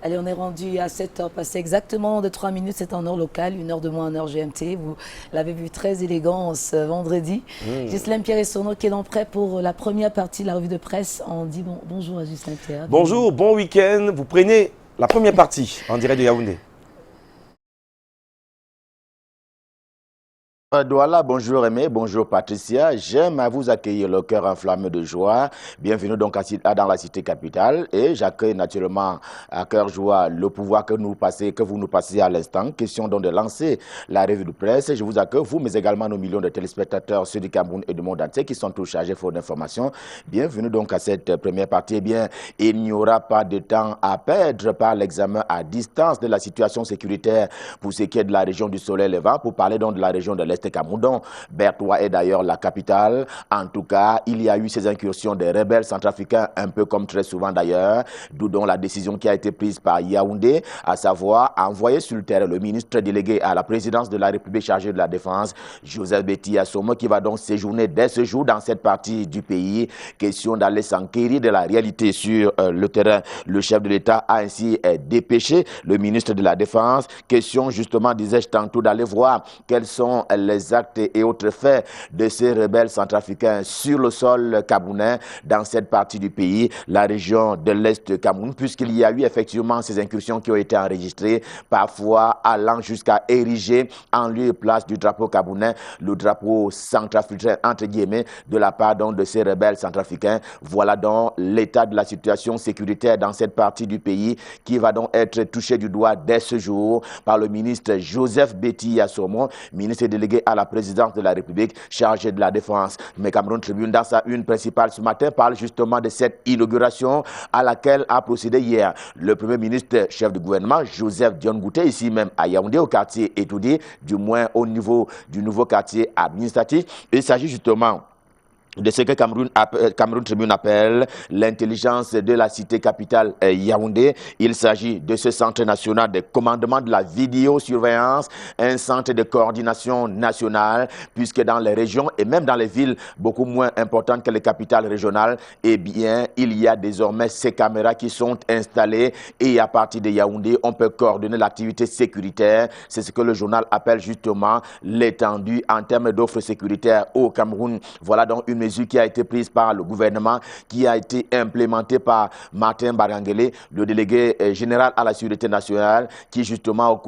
Allez, on est rendu à 7h, passé exactement de 3 minutes, c'est en heure locale, 1 heure de moins en heure GMT. Vous l'avez vu très élégant ce vendredi. Ghislaine Pierre et Sono qui est donc prêt pour la première partie de la revue de presse. On dit bonjour à Ghislaine Pierre. Bonjour, bon week-end. Vous prenez la première partie en direct de Yaoundé. Douala, bonjour Aimé, bonjour Patricia. J'aime à vous accueillir le cœur enflammé de joie. Bienvenue donc dans la cité capitale. Et j'accueille naturellement à cœur joie le pouvoir que vous nous passez à l'instant. Question donc de lancer la revue de presse. Je vous accueille, vous, mais également nos millions de téléspectateurs, ceux du Cameroun et du monde entier qui sont tous chargés pour l'information. Bienvenue donc à cette première partie. Eh bien, il n'y aura pas de temps à perdre par l'examen à distance de la situation sécuritaire pour ce qui est de la région du Soleil Levant, pour parler donc de la région de l'Est Cameroun. Bertoua est d'ailleurs la capitale. En tout cas, il y a eu ces incursions des rebelles centrafricains, un peu comme très souvent d'ailleurs, d'où donc la décision qui a été prise par Yaoundé, à savoir envoyer sur le terrain le ministre délégué à la présidence de la République chargé de la Défense, Joseph Betty Assomo, qui va donc séjourner dès ce jour dans cette partie du pays. Question d'aller s'enquérir de la réalité sur le terrain. Le chef de l'État a ainsi dépêché le ministre de la Défense. Question justement, disais-je tantôt, d'aller voir quels sont les actes et autres faits de ces rebelles centrafricains sur le sol camerounais dans cette partie du pays, la région de l'Est Cameroun, puisqu'il y a eu effectivement ces incursions qui ont été enregistrées, parfois allant jusqu'à ériger en lieu et place du drapeau camerounais, le drapeau centrafricain, entre guillemets, de la part donc de ces rebelles centrafricains. Voilà donc l'état de la situation sécuritaire dans cette partie du pays qui va donc être touché du doigt dès ce jour par le ministre Joseph Betty Assomo, ministre délégué à la présidence de la République chargé de la Défense. Mais Cameroun Tribune, dans sa une principale ce matin, parle justement de cette inauguration à laquelle a procédé hier le Premier ministre, chef du gouvernement, Joseph Dion Ngouté, ici même à Yaoundé, au quartier Etoudi, du moins au niveau du nouveau quartier administratif. Il s'agit justement de ce que Cameroun Tribune appelle l'intelligence de la cité capitale Yaoundé. Il s'agit de ce centre national de commandement de la vidéosurveillance, un centre de coordination nationale, puisque dans les régions et même dans les villes beaucoup moins importantes que les capitales régionales, eh bien, il y a désormais ces caméras qui sont installées et à partir de Yaoundé, on peut coordonner l'activité sécuritaire. C'est ce que le journal appelle justement l'étendue en termes d'offres sécuritaires au Cameroun. Voilà donc une mesure qui a été prise par le gouvernement, qui a été implémentée par Martin Barangele, le délégué général à la sécurité nationale, qui justement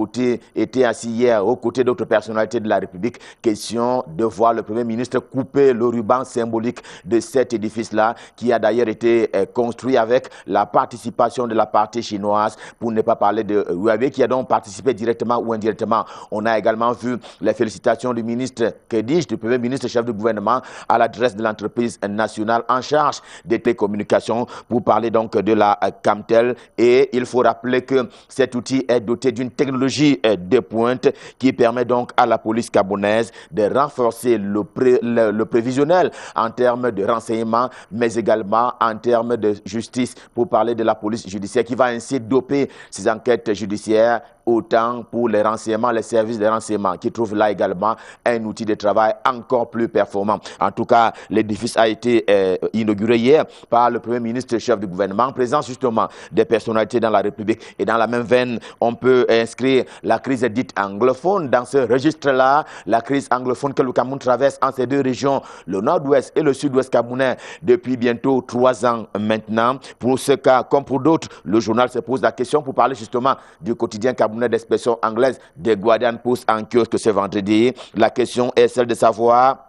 était assis hier aux côtés d'autres personnalités de la République. Question de voir le Premier ministre couper le ruban symbolique de cet édifice-là, qui a d'ailleurs été construit avec la participation de la partie chinoise, pour ne pas parler de Huawei, qui a donc participé directement ou indirectement. On a également vu les félicitations du ministre, du Premier ministre, chef du gouvernement, à l'adresse de l'entreprise nationale en charge des télécommunications, pour parler donc de la Camtel. Et il faut rappeler que cet outil est doté d'une technologie de pointe qui permet donc à la police gabonaise de renforcer le prévisionnel en termes de renseignement, mais également en termes de justice, pour parler de la police judiciaire, qui va ainsi doper ses enquêtes judiciaires autant pour les renseignements, les services de renseignement, qui trouvent là également un outil de travail encore plus performant. En tout cas, l'édifice a été inauguré hier par le Premier ministre, chef du gouvernement, en présence justement des personnalités dans la République. Et dans la même veine, on peut inscrire la crise dite anglophone dans ce registre-là, la crise anglophone que le Cameroun traverse en ces deux régions, le nord-ouest et le sud-ouest camerounais, depuis bientôt 3 ans maintenant. Pour ce cas, comme pour d'autres, le journal se pose la question pour parler justement du quotidien camerounais d'expression anglaise, The Guardian Post en kiosque ce vendredi. La question est celle de savoir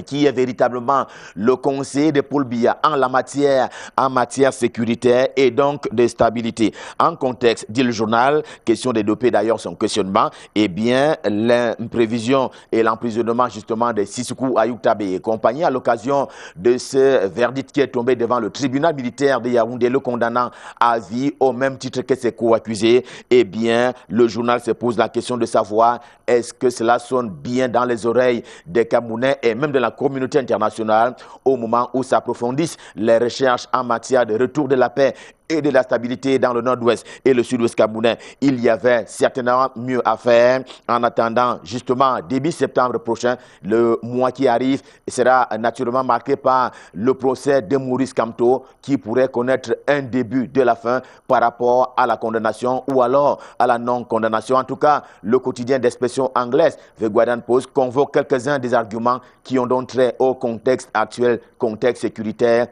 qui est véritablement le conseiller de Paul Biya en matière sécuritaire et donc de stabilité. En contexte, dit le journal, question de doper d'ailleurs son questionnement, eh bien, l'imprévision et l'emprisonnement justement de Sissoukou Ayoub-Tabé et compagnie à l'occasion de ce verdict qui est tombé devant le tribunal militaire de Yaoundé, le condamnant à vie au même titre que ses co-accusés, eh bien, le journal se pose la question de savoir est-ce que cela sonne bien dans les oreilles des Camerounais et même de la communauté internationale au moment où s'approfondissent les recherches en matière de retour de la paix et de la stabilité dans le nord-ouest et le sud-ouest camerounais. Il y avait certainement mieux à faire. En attendant, justement, début septembre prochain, le mois qui arrive sera naturellement marqué par le procès de Maurice Kamto qui pourrait connaître un début de la fin par rapport à la condamnation ou alors à la non-condamnation. En tout cas, le quotidien d'expression anglaise, The Guardian Post, convoque quelques-uns des arguments qui ont donc trait au contexte actuel, contexte sécuritaire,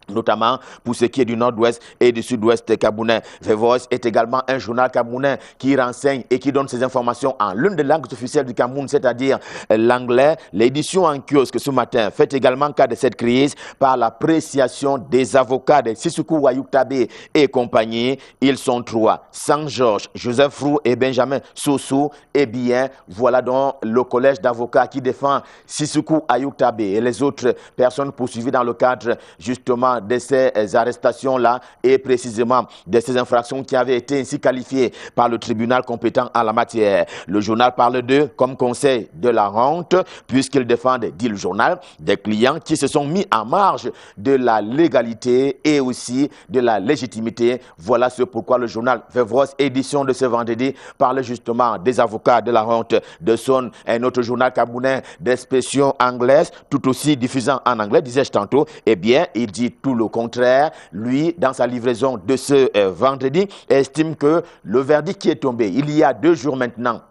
notamment pour ce qui est du nord-ouest et du sud-ouest camerounais. The Voice est également un journal camerounais qui renseigne et qui donne ses informations en l'une des langues officielles du Cameroun, c'est-à-dire l'anglais. L'édition en kiosque ce matin fait également cas de cette crise par l'appréciation des avocats de Sissoko Ayuk Tabé et compagnie. Ils sont trois, Saint-Georges, Joseph Roux et Benjamin Sossou. Eh bien, voilà donc le collège d'avocats qui défend Sissoko Ayuk Tabé et les autres personnes poursuivies dans le cadre justement de ces arrestations-là et précisément de ces infractions qui avaient été ainsi qualifiées par le tribunal compétent en la matière. Le journal parle d'eux comme conseil de la honte puisqu'ils défendent, dit le journal, des clients qui se sont mis en marge de la légalité et aussi de la légitimité. Voilà ce pourquoi le journal The Voice, édition de ce vendredi, parle justement des avocats de la honte. De Son, un autre journal camerounais d'expression anglaise, tout aussi diffusant en anglais, disais-je tantôt, eh bien, il dit tout le contraire. Lui, dans sa livraison de ce vendredi, estime que le verdict qui est tombé il y a 2 jours maintenant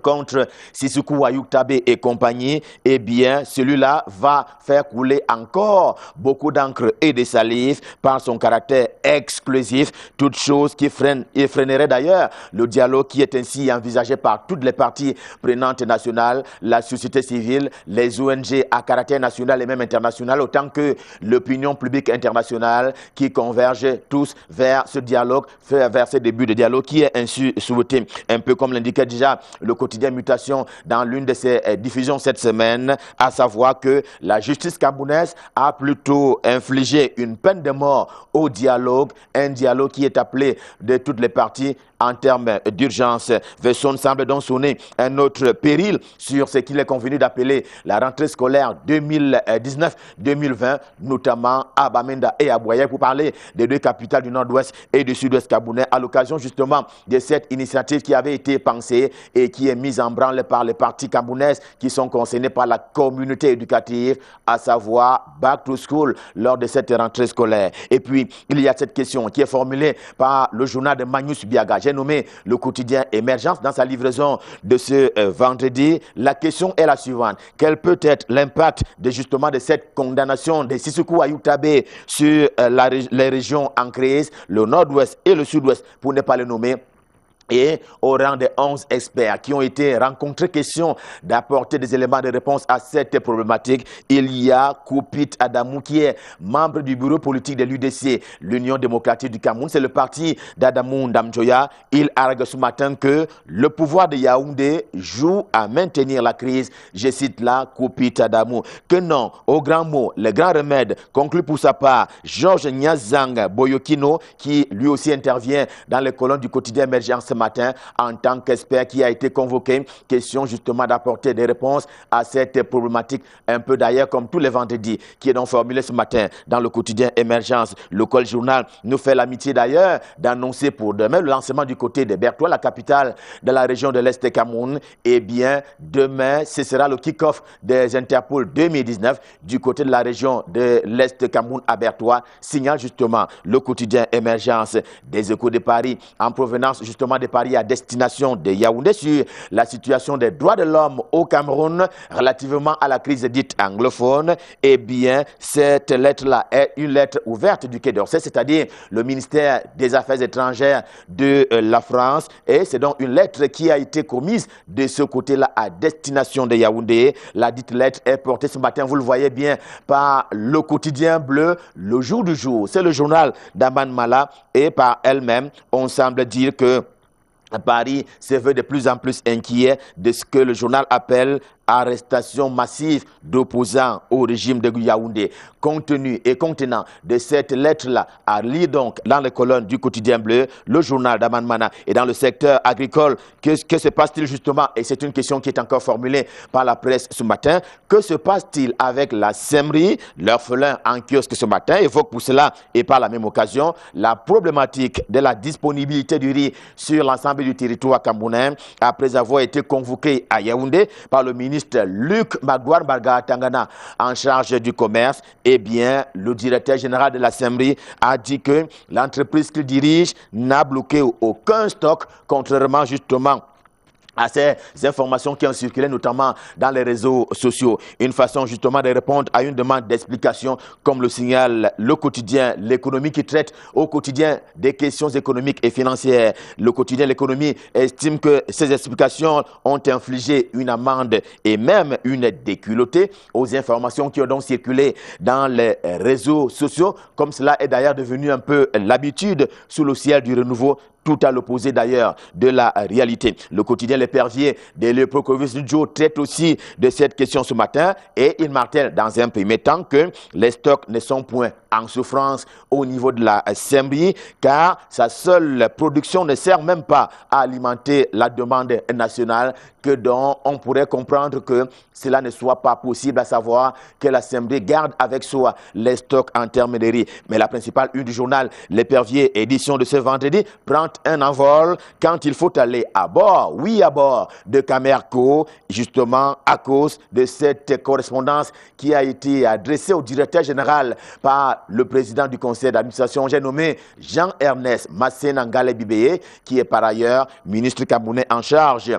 contre Sissoko Ayuk Tabé et compagnie, eh bien, celui-là va faire couler encore beaucoup d'encre et de salive par son caractère exclusif, toute chose qui freinerait d'ailleurs le dialogue qui est ainsi envisagé par toutes les parties prenantes nationales, la société civile, les ONG à caractère national et même international, autant que l'opinion publique internationale qui convergent tous vers ce dialogue, vers ce début de dialogue qui est ainsi souhaité, un peu comme l'indiquait déjà le quotidien Mutation dans l'une de ses diffusions cette semaine, à savoir que la justice camerounaise a plutôt infligé une peine de mort au dialogue, un dialogue qui est appelé de toutes les parties en termes d'urgence. Vesson semble donc sonner un autre péril sur ce qu'il est convenu d'appeler la rentrée scolaire 2019-2020, notamment à Bamenda et à Boyaï, pour parler des 2 capitales du nord-ouest et du sud-ouest camerounais, à l'occasion justement de cette initiative qui avait été pensée et qui est mise en branle par les parties camerounaises qui sont concernées par la communauté éducative, à savoir Back to School lors de cette rentrée scolaire. Et puis, il y a cette question qui est formulée par le journal de Magnus Biaga. J'ai nommé le quotidien Émergence dans sa livraison de ce vendredi. La question est la suivante. Quel peut être l'impact de cette condamnation de Sissoko Ayuk Tabé sur les régions en crise, le nord-ouest et le sud-ouest, pour ne pas le nommer? Et au rang des 11 experts qui ont été rencontrés, question d'apporter des éléments de réponse à cette problématique, il y a Koupit Adamou qui est membre du bureau politique de l'UDC, l'Union démocratique du Cameroun. C'est le parti d'Adamou Ndamjoya. Il argue ce matin que le pouvoir de Yaoundé joue à maintenir la crise. Je cite là Koupit Adamou. Que non, au grand mot, le grand remède, conclut pour sa part Georges Nyazang Boyokino, qui lui aussi intervient dans les colonnes du quotidien Émergence ce matin en tant qu'expert qui a été convoqué. Question justement d'apporter des réponses à cette problématique, un peu d'ailleurs comme tous les vendredis, qui est donc formulée ce matin dans le quotidien Émergence. Le Col Journal nous fait l'amitié d'ailleurs d'annoncer pour demain le lancement du côté de Bertois, la capitale de la région de l'Est Cameroun. Eh bien, demain, ce sera le kick-off des Interpol 2019 du côté de la région de l'Est Cameroun à Bertois, signale justement le quotidien Émergence. Des Échos de Paris en provenance justement de Paris à destination de Yaoundé sur la situation des droits de l'homme au Cameroun relativement à la crise dite anglophone. Eh bien, cette lettre-là est une lettre ouverte du Quai d'Orsay, c'est-à-dire le ministère des Affaires étrangères de la France. Et c'est donc une lettre qui a été commise de ce côté-là à destination de Yaoundé. La dite lettre est portée ce matin, vous le voyez bien, par le quotidien bleu, le jour du jour. C'est le journal d'Aman Mala et par elle-même, on semble dire que Paris se veut de plus en plus inquiet de ce que le journal appelle arrestation massive d'opposants au régime de Yaoundé. Compte tenu et contenant de cette lettre-là, à lire donc dans les colonnes du quotidien bleu, le journal d'Aman Mana, et dans le secteur agricole, que se passe-t-il justement? Et c'est une question qui est encore formulée par la presse ce matin. Que se passe-t-il avec la Semri? L'orphelin en kiosque ce matin évoque pour cela, et par la même occasion, la problématique de la disponibilité du riz sur l'ensemble du territoire camerounais, après avoir été convoqué à Yaoundé par le ministre Luc Magouar Barga Tangana en charge du commerce. Eh bien, le directeur général de la Semri a dit que l'entreprise qu'il dirige n'a bloqué aucun stock, contrairement justement à ces informations qui ont circulé notamment dans les réseaux sociaux. Une façon justement de répondre à une demande d'explication, comme le signale le quotidien L'économie, qui traite au quotidien des questions économiques et financières. Le quotidien L'économie estime que ces explications ont infligé une amende et même une déculottée aux informations qui ont donc circulé dans les réseaux sociaux, comme cela est d'ailleurs devenu un peu l'habitude sous le ciel du renouveau, tout à l'opposé d'ailleurs de la réalité. Le quotidien L'Épervier de Léopold Joe traite aussi de cette question ce matin, et il martèle dans un premier temps que les stocks ne sont point en souffrance au niveau de la Semri, car sa seule production ne sert même pas à alimenter la demande nationale, que dont on pourrait comprendre que cela ne soit pas possible, à savoir que la Semri garde avec soi les stocks en termes de riz. Mais la principale une du journal L'Épervier, édition de ce vendredi, prend un envol quand il faut aller à bord, oui à bord de Camerco, justement à cause de cette correspondance qui a été adressée au directeur général par le président du conseil d'administration, j'ai nommé Jean-Ernest Massé-Nangale Bibeye, qui est par ailleurs ministre camerounais en charge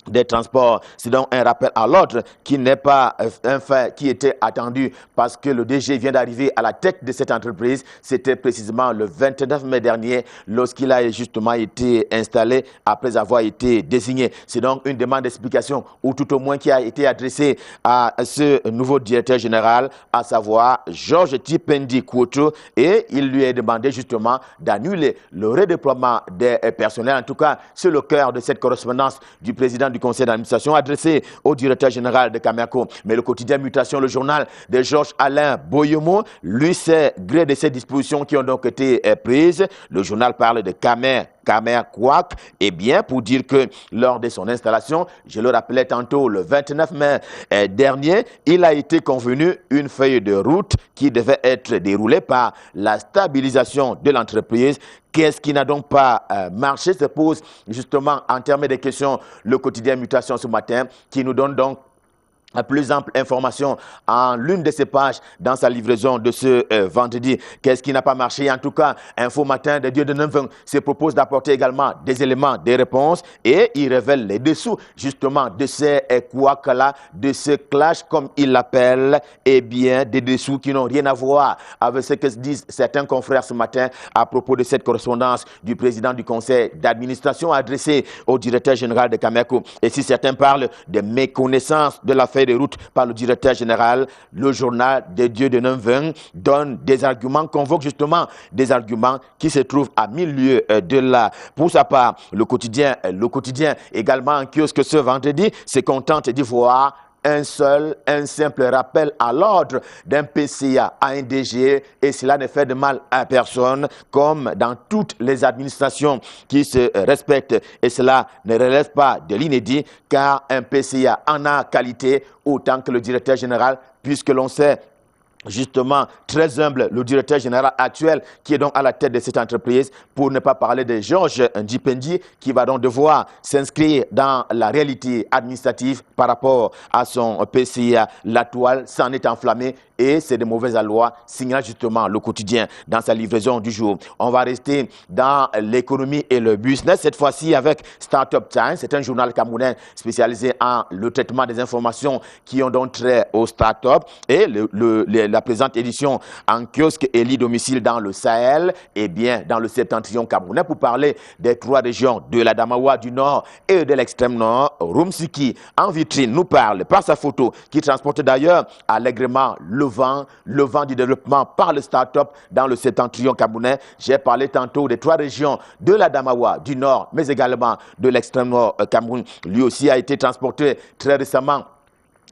des transports. C'est donc un rappel à l'ordre qui n'est pas un fait qui était attendu, parce que le DG vient d'arriver à la tête de cette entreprise. C'était précisément le 29 mai dernier lorsqu'il a justement été installé après avoir été désigné. C'est donc une demande d'explication, ou tout au moins qui a été adressée à ce nouveau directeur général, à savoir Georges Tipendi Kouoto, et il lui est demandé justement d'annuler le redéploiement des personnels. En tout cas, c'est le cœur de cette correspondance du président du conseil d'administration adressé au directeur général de Camerco. Mais le quotidien Mutation, le journal de Georges-Alain Boyomo, lui sait gré de ces dispositions qui ont donc été prises. Le journal parle de Camercoac, et bien pour dire que lors de son installation, je le rappelais tantôt, le 29 mai dernier, il a été convenu une feuille de route qui devait être déroulée par la stabilisation de l'entreprise. Qu'est-ce qui n'a donc pas marché, se pose justement en termes de questions le quotidien Mutation ce matin, qui nous donne donc à plus ample information en l'une de ses pages dans sa livraison de ce vendredi. Qu'est-ce qui n'a pas marché? En tout cas, Info Matin de Dieu de Nemveng se propose d'apporter également des éléments, des réponses, et il révèle les dessous justement de ces couacs-là, de ce clash comme il l'appelle, et bien des dessous qui n'ont rien à voir avec ce que disent certains confrères ce matin à propos de cette correspondance du président du conseil d'administration adressée au directeur général de Camerco. Et si certains parlent de méconnaissance de la feuille de route par le directeur général, le journal des dieux de Nemveng donne des arguments, convoque justement des arguments qui se trouvent à 1000 lieues de là. Pour sa part, le quotidien également en kiosque ce vendredi se contente d'y voir un simple rappel à l'ordre d'un PCA à un DG, et cela ne fait de mal à personne, comme dans toutes les administrations qui se respectent, et cela ne relève pas de l'inédit, car un PCA en a qualité autant que le directeur général, puisque l'on sait justement, très humble, le directeur général actuel qui est donc à la tête de cette entreprise, pour ne pas parler de Georges Ndipendi, qui va donc devoir s'inscrire dans la réalité administrative par rapport à son PCA. La toile s'en est enflammée, et c'est de mauvaises lois, signale justement le quotidien dans sa livraison du jour. On va rester dans l'économie et le business, cette fois-ci avec Startup Times. C'est un journal camerounais spécialisé en le traitement des informations qui ont donc trait aux startups, et la présente édition en kiosque et lit domicile dans le Sahel, et bien dans le septentrion camerounais, pour parler des 3 régions de la Damawa du Nord et de l'extrême Nord. Rumsiki en vitrine nous parle par sa photo, qui transporte d'ailleurs allègrement le vent du développement par le start-up dans le septentrion camerounais. J'ai parlé tantôt des 3 régions de la Damawa du Nord, mais également de l'extrême Nord Cameroun. Lui aussi a été transporté très récemment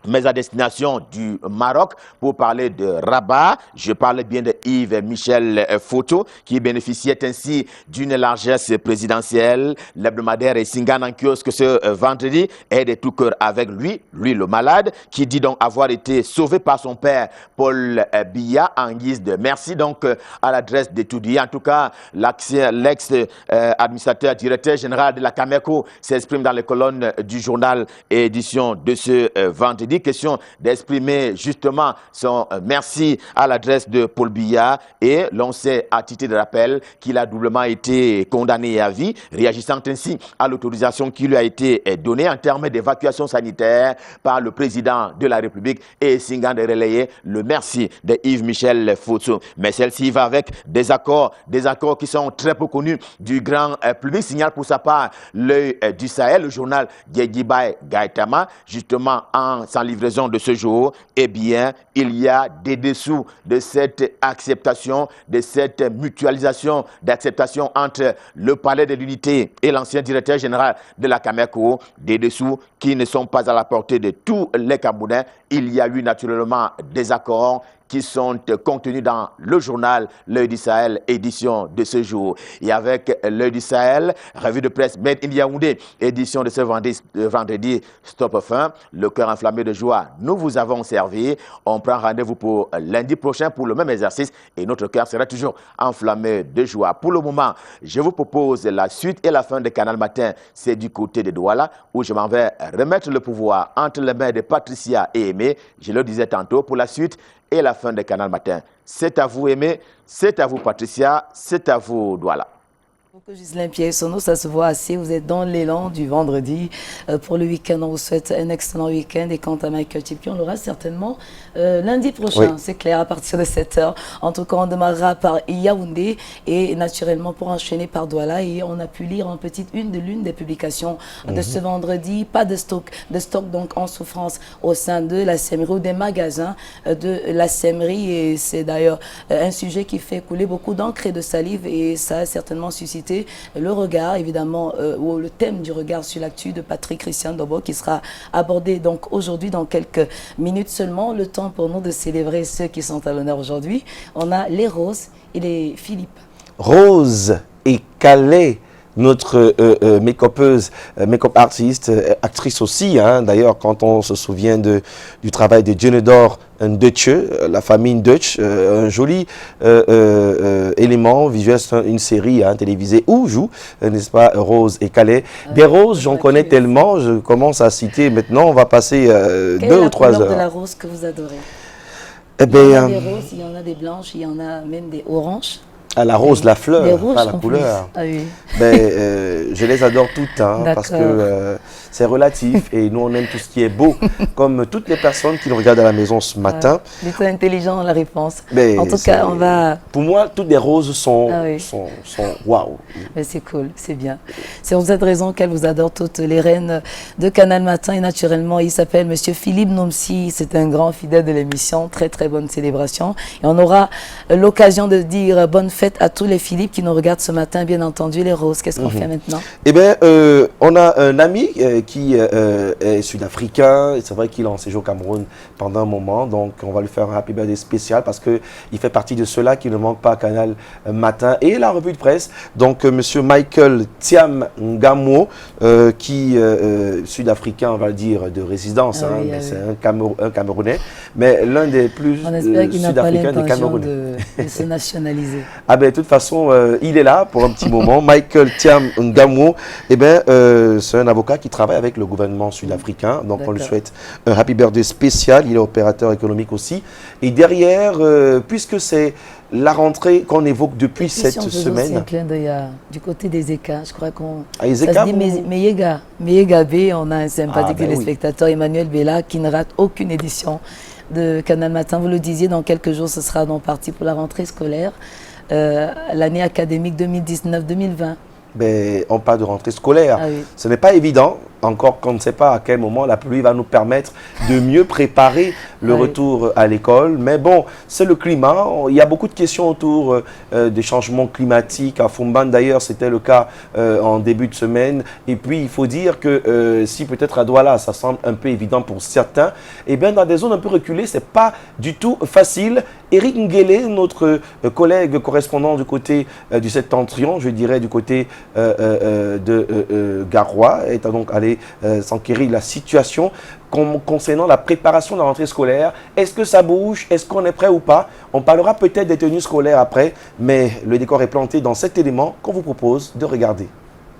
mais à destination du Maroc pour parler de Rabat. Je parle bien de Yves-Michel Foto qui bénéficiait ainsi d'une largesse présidentielle. L'hebdomadaire est Singane en kiosque ce vendredi et de tout cœur avec lui le malade, qui dit donc avoir été sauvé par son père Paul Biya en guise de merci donc à l'adresse d'étudiants. En tout cas, l'ex-administrateur directeur général de la Cameco s'exprime dans les colonnes du journal édition de ce vendredi. Question d'exprimer justement son merci à l'adresse de Paul Biya, et l'on sait à titre de rappel qu'il a doublement été condamné à vie, réagissant ainsi à l'autorisation qui lui a été donnée en termes d'évacuation sanitaire par le président de la République, et Singane de relayer le merci de Yves-Michel Foto. Mais celle-ci va avec des accords qui sont très peu connus du grand public. Signale pour sa part l'œil du Sahel, le journal Guéguibaye Gaïtama, justement sans livraison de ce jour. Eh bien, il y a des dessous de cette acceptation, de cette mutualisation d'acceptation entre le palais de l'unité et l'ancien directeur général de la Cameco, des dessous qui ne sont pas à la portée de tous les Camerounais. Il y a eu naturellement des accords qui sont contenus dans le journal L'Œil du Sahel, édition de ce jour. Et avec L'Œil du Sahel, revue de presse Made in Yaoundé, édition de ce vendredi, stop fin, le cœur enflammé de joie, nous vous avons servi. On prend rendez-vous pour lundi prochain pour le même exercice et notre cœur sera toujours enflammé de joie. Pour le moment, je vous propose la suite et la fin de Canal Matin. C'est du côté de Douala où je m'en vais remettre le pouvoir entre les mains de Patricia et Aimé. Je le disais tantôt, pour la suite et la fin de Canal Matin. C'est à vous, Aimé, c'est à vous, Patricia, c'est à vous, Douala. Ghislain Pierre-Sono, ça se voit assez, vous êtes dans l'élan du vendredi. Pour le week-end, on vous souhaite un excellent week-end. Et quant à Michael Tipi, on l'aura certainement lundi prochain, c'est clair, à partir de 7h. En tout cas, on démarrera par Yaoundé et naturellement pour enchaîner par Douala. Et on a pu lire en petite une de l'une des publications de ce vendredi. Pas de stock donc en souffrance au sein de la SEMRI ou des magasins de la SEMRI. Et c'est d'ailleurs un sujet qui fait couler beaucoup d'encre et de salive, et ça a certainement suscité le regard, évidemment, ou le thème du regard sur l'actu de Patrick Christian Dobo, qui sera abordé donc aujourd'hui dans quelques minutes seulement. Le temps pour nous de célébrer ceux qui sont à l'honneur aujourd'hui. On a les Roses et les Philippe. Rose et Calais, notre make-upeuse, make-up artiste, actrice aussi. Hein. D'ailleurs, quand on se souvient du travail de Jenedor Dutch, la famille Dutch, un joli élément visuel, une série télévisée où joue, n'est-ce pas, Rose et Calais. Des roses, j'en connais tellement, je commence à citer maintenant. On va passer 2 ou 3 heures. Quelle est la couleur de la rose que vous adorez? Eh bien, il y en a des roses, il y en a des blanches, il y en a même des oranges. Ah, la rose, la fleur, pas la couleur. Ah oui. Je les adore toutes, parce que c'est relatif et nous on aime tout ce qui est beau, comme toutes les personnes qui nous regardent à la maison ce matin. Il est intelligent dans la réponse. En tout cas, on va... Pour moi, toutes les roses sont waouh. C'est cool, c'est bien. C'est pour cette raison qu'elle vous adore toutes les reines de Canal Matin. Et naturellement, il s'appelle Monsieur Philippe Nomsi. C'est un grand fidèle de l'émission. Très, très bonne célébration. Et on aura l'occasion de dire bonne fête à tous les Philippe qui nous regardent ce matin, bien entendu, les roses. Qu'est-ce qu'on fait maintenant? Eh bien, on a un ami qui est sud-africain. C'est vrai qu'il est en séjour au Cameroun pendant un moment. Donc, on va lui faire un happy birthday spécial parce qu'il fait partie de ceux-là qui ne manquent pas à Canal Matin et la revue de presse. Donc, monsieur Michael Thiam Ngamo, qui est sud-africain, on va le dire, de résidence. Mais c'est un Camerounais. Mais l'un des plus sud-africains de Cameroun. De se nationaliser. Ah ben, de toute façon, il est là pour un petit moment. Michael Thiam Ngamo, eh ben, c'est un avocat qui travaille avec le gouvernement sud-africain. Donc, on lui souhaite un happy birthday spécial. Il est opérateur économique aussi. Et derrière, puisque c'est la rentrée qu'on évoque depuis cette semaine. C'est un clin d'œil du côté des ECA. Je crois qu'on... Ah, les ECA, ça se dit Meyega B. On a un sympathique téléspectateur, Emmanuel Bella, qui ne rate aucune édition de Canal Matin. Vous le disiez, dans quelques jours, ce sera donc parti pour la rentrée scolaire. L'année académique 2019-2020. Ben, on parle de rentrée scolaire. Ce n'est pas évident, encore qu'on ne sait pas à quel moment la pluie va nous permettre de mieux préparer le retour à l'école. Mais bon, c'est le climat. Il y a beaucoup de questions autour des changements climatiques. À Fumban, d'ailleurs, c'était le cas en début de semaine. Et puis, il faut dire que si peut-être à Douala, ça semble un peu évident pour certains, eh bien, dans des zones un peu reculées, c'est pas du tout facile. Eric Nguele, notre collègue correspondant du côté du septentrion, je dirais du côté de Garoua, est donc allé s'enquérir de la situation concernant la préparation de la rentrée scolaire. Est-ce que ça bouge? Est-ce qu'on est prêt ou pas? On parlera peut-être des tenues scolaires après, mais le décor est planté dans cet élément qu'on vous propose de regarder.